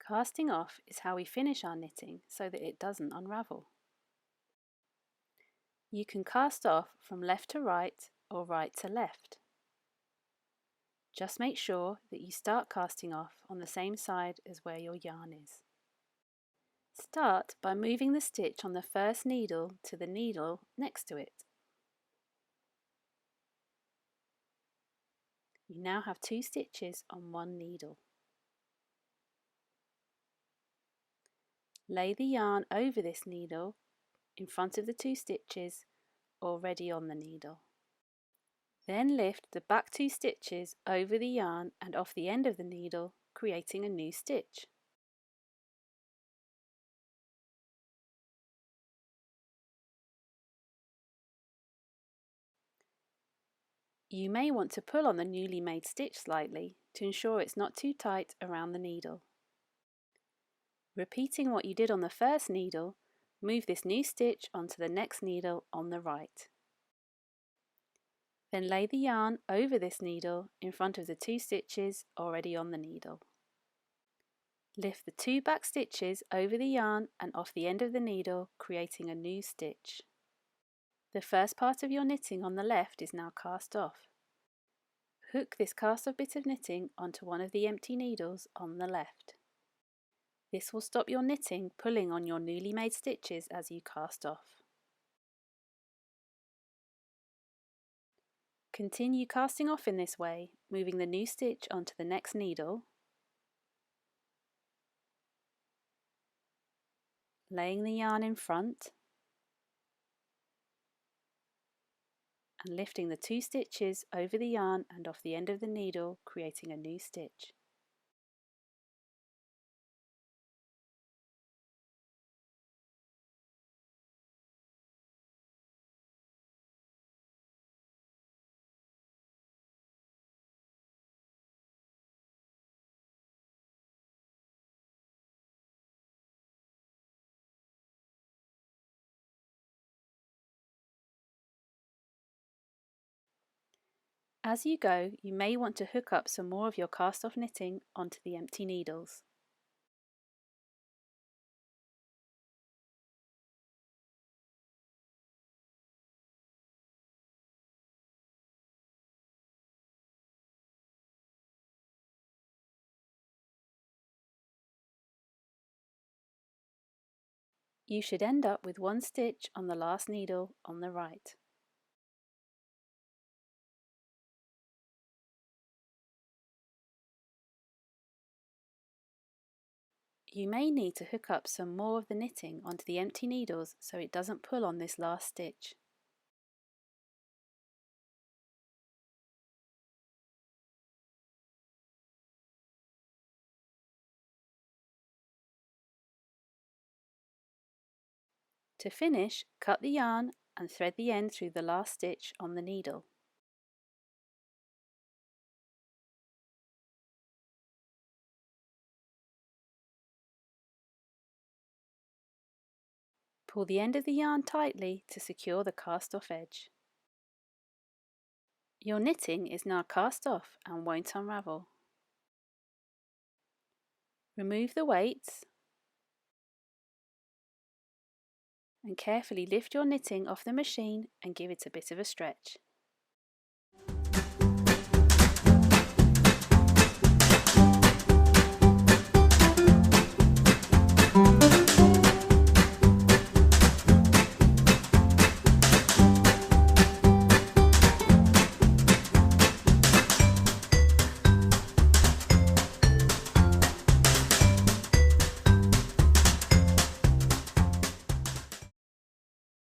Casting off is how we finish our knitting so that it doesn't unravel. You can cast off from left to right or right to left. Just make sure that you start casting off on the same side as where your yarn is. Start by moving the stitch on the first needle to the needle next to it. You now have 2 stitches on one needle. Lay the yarn over this needle in front of the 2 stitches already on the needle. Then lift the back 2 stitches over the yarn and off the end of the needle, creating a new stitch. You may want to pull on the newly made stitch slightly to ensure it's not too tight around the needle. Repeating what you did on the first needle, move this new stitch onto the next needle on the right. Then lay the yarn over this needle in front of the 2 stitches already on the needle. Lift the 2 back stitches over the yarn and off the end of the needle, creating a new stitch. The first part of your knitting on the left is now cast off. Hook this cast off bit of knitting onto one of the empty needles on the left. This will stop your knitting pulling on your newly made stitches as you cast off. Continue casting off in this way, moving the new stitch onto the next needle, laying the yarn in front, and lifting the 2 stitches over the yarn and off the end of the needle, creating a new stitch. As you go, you may want to hook up some more of your cast off knitting onto the empty needles. You should end up with 1 stitch on the last needle on the right. You may need to hook up some more of the knitting onto the empty needles so it doesn't pull on this last stitch. To finish, cut the yarn and thread the end through the last stitch on the needle. Pull the end of the yarn tightly to secure the cast off edge. Your knitting is now cast off and won't unravel. Remove the weights and carefully lift your knitting off the machine and give it a bit of a stretch.